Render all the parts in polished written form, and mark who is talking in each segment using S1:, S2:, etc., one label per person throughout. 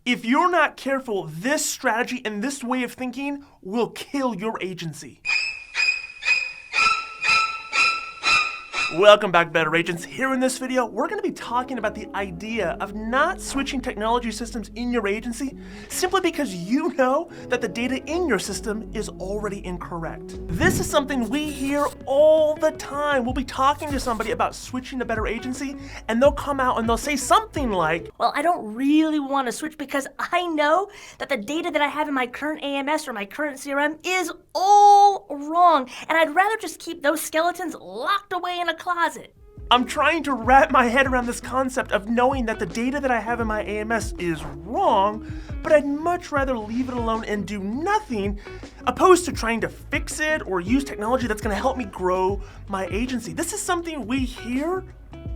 S1: If you're not careful, this strategy and this way of thinking will kill your agency. Welcome back, Better Agents. Here in this video, we're going to be talking about the idea of not switching technology systems in your agency simply because you know that the data in your system is already incorrect. This is something we hear all the time. We'll be talking to somebody about switching to Better Agency, and they'll come out and they'll say something like,
S2: well, I don't really want to switch because I know that the data that I have in my current AMS or my current CRM is all wrong, and I'd rather just keep those skeletons locked away in a closet.
S1: I'm trying to wrap my head around this concept of knowing that the data that I have in my AMS is wrong, but I'd much rather leave it alone and do nothing opposed to trying to fix it or use technology that's going to help me grow my agency. This is something we hear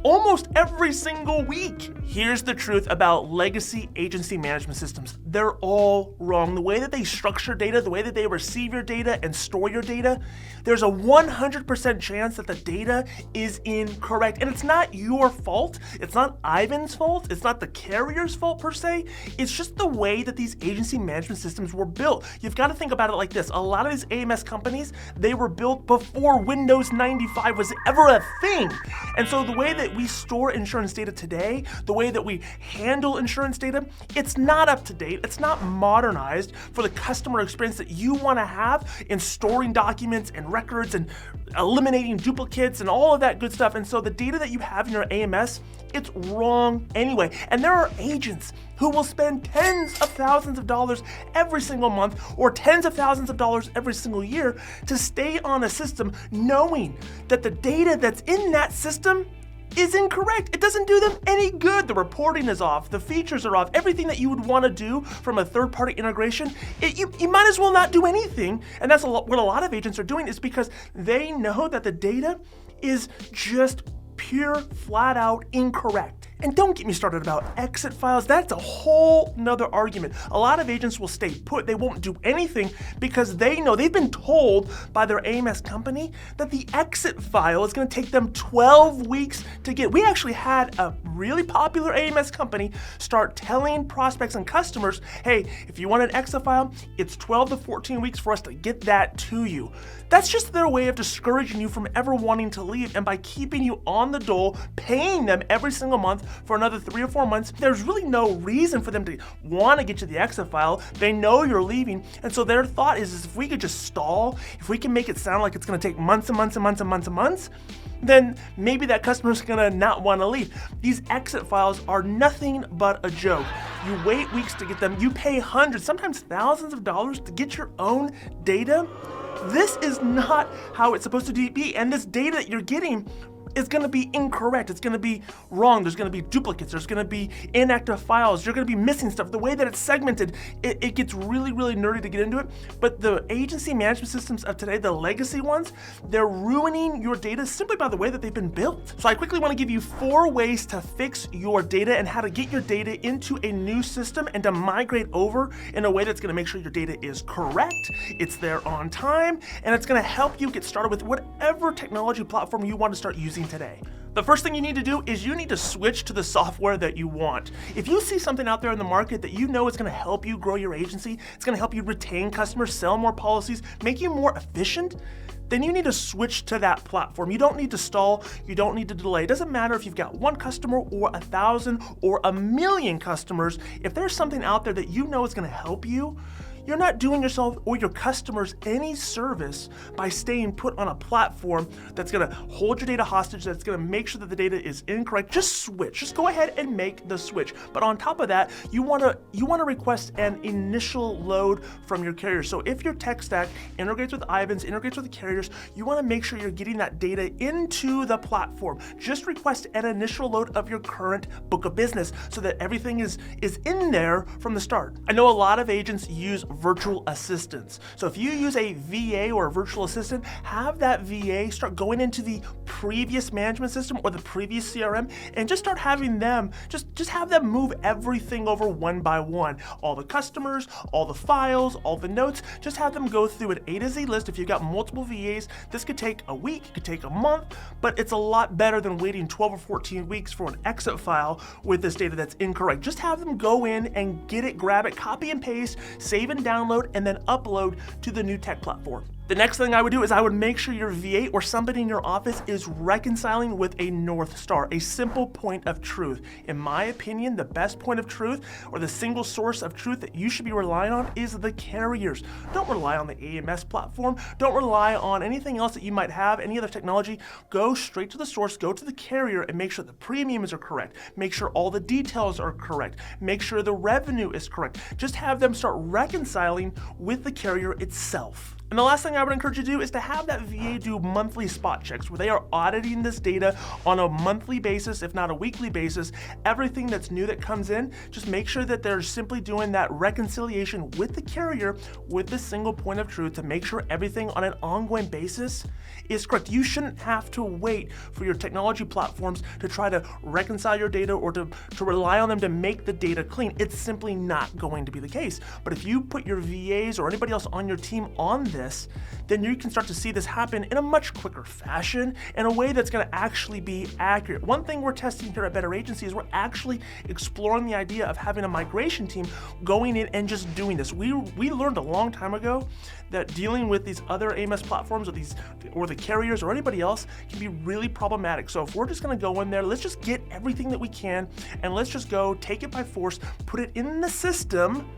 S1: almost every single week. Here's the truth about legacy agency management systems. They're all wrong. The way that they structure data, the way that they receive your data and store your data, there's a 100% chance that the data is incorrect. And it's not your fault. It's not Ivan's fault. It's not the carrier's fault per se. It's just the way that these agency management systems were built. You've got to think about it like this. A lot of these AMS companies, they were built before Windows 95 was ever a thing. And so the way that we store insurance data today, the way that we handle insurance data, it's not up to date. It's not modernized for the customer experience that you want to have in storing documents and records and eliminating duplicates and all of that good stuff. And so the data that you have in your AMS, it's wrong anyway. And there are agents who will spend tens of thousands of dollars every single month or tens of thousands of dollars every single year to stay on a system knowing that the data that's in that system is incorrect. It doesn't do them any good. The reporting is off, the features are off, everything that you would want to do from a third-party integration, you might as well not do anything. And that's what a lot of agents are doing, is because they know that the data is just pure, flat out incorrect. And don't get me started about exit files. That's a whole nother argument. A lot of agents will stay put. They won't do anything because they know, they've been told by their AMS company that the exit file is going to take them 12 weeks to get. We actually had a really popular AMS company start telling prospects and customers, hey, if you want an exit file, it's 12 to 14 weeks for us to get that to you. That's just their way of discouraging you from ever wanting to leave. And by keeping you on the dole, paying them every single month for another 3 or 4 months, there's really no reason for them to want to get you the exit file. They know you're leaving. And so their thought is if we could just stall, if we can make it sound like it's going to take months and months and months and months and months, then maybe that customer's gonna not want to leave. These exit files are nothing but a joke. You wait weeks to get them, you pay hundreds, sometimes thousands of dollars to get your own data. This is not how it's supposed to be, and this data that you're getting is going to be incorrect. It's going to be wrong. There's going to be duplicates. There's going to be inactive files. You're going to be missing stuff. The way that it's segmented, it gets really, really nerdy to get into it. But the agency management systems of today, the legacy ones, they're ruining your data simply by the way that they've been built. So I quickly want to give you 4 ways to fix your data and how to get your data into a new system and to migrate over in a way that's going to make sure your data is correct, it's there on time, and it's going to help you get started with whatever technology platform you want to start using today. The first thing you need to do is you need to switch to the software that you want. If you see something out there in the market that you know is going to help you grow your agency, it's going to help you retain customers, sell more policies, make you more efficient, then you need to switch to that platform. You don't need to stall, you don't need to delay. It doesn't matter if you've got 1 customer or 1,000 or 1,000,000 customers. If there's something out there that you know is going to help you, you're not doing yourself or your customers any service by staying put on a platform that's gonna hold your data hostage, that's gonna make sure that the data is incorrect. Just switch, just go ahead and make the switch. But on top of that, you wanna request an initial load from your carrier. So if your tech stack integrates with Ivan's, integrates with the carriers, you wanna make sure you're getting that data into the platform. Just request an initial load of your current book of business so that everything is in there from the start. I know a lot of agents use virtual assistants. So if you use a VA or a virtual assistant, have that VA start going into the previous management system or the previous CRM and just start having them, just have them move everything over one by one. All the customers, all the files, all the notes, just have them go through an A to Z list. If you've got multiple VAs, this could take a week, it could take a month, but it's a lot better than waiting 12 or 14 weeks for an exit file with this data that's incorrect. Just have them go in and get it, grab it, copy and paste, save and download, and then upload to the new tech platform. The next thing I would do is I would make sure your VA or somebody in your office is reconciling with a North Star, a simple point of truth. In my opinion, the best point of truth or the single source of truth that you should be relying on is the carriers. Don't rely on the AMS platform. Don't rely on anything else that you might have, any other technology. Go straight to the source, go to the carrier and make sure the premiums are correct. Make sure all the details are correct. Make sure the revenue is correct. Just have them start reconciling with the carrier itself. And the last thing I would encourage you to do is to have that VA do monthly spot checks where they are auditing this data on a monthly basis, if not a weekly basis. Everything that's new that comes in, just make sure that they're simply doing that reconciliation with the carrier with the single point of truth to make sure everything on an ongoing basis is correct. You shouldn't have to wait for your technology platforms to try to reconcile your data or to rely on them to make the data clean. It's simply not going to be the case. But if you put your VAs or anybody else on your team on this, then you can start to see this happen in a much quicker fashion, in a way that's going to actually be accurate. One thing we're testing here at Better Agency is we're actually exploring the idea of having a migration team going in and just doing this. We learned a long time ago that dealing with these other AMS platforms or the carriers or anybody else can be really problematic. So if we're just going to go in there, let's just get everything that we can and let's just go take it by force, put it in the system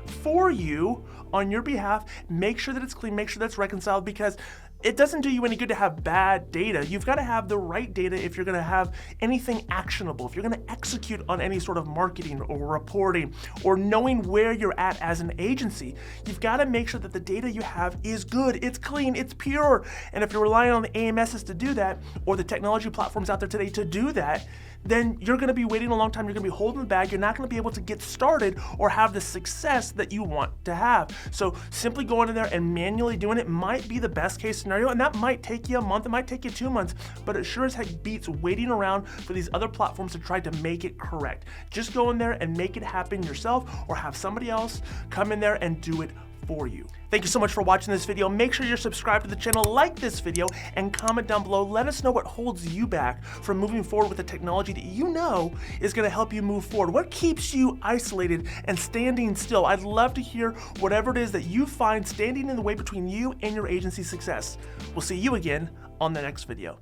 S1: for you on your behalf, make sure that it's clean, make sure that's reconciled, because it doesn't do you any good to have bad data. You've got to have the right data if you're going to have anything actionable, if you're going to execute on any sort of marketing or reporting or knowing where you're at as an agency. You've got to make sure that the data you have is good, it's clean, it's pure. And if you're relying on the AMSs to do that, or the technology platforms out there today to do that, then you're going to be waiting a long time. You're going to be holding the bag. You're not going to be able to get started or have the success that you want to have. So simply going in there and manually doing it might be the best case scenario, and that might take you a month, it might take you 2 months, but it sure as heck beats waiting around for these other platforms to try to make it correct. Just go in there and make it happen yourself, or have somebody else come in there and do it for you. Thank you so much for watching this video. Make sure you're subscribed to the channel, like this video, and comment down below. Let us know what holds you back from moving forward with the technology that you know is going to help you move forward. What keeps you isolated and standing still? I'd love to hear whatever it is that you find standing in the way between you and your agency's success. We'll see you again on the next video.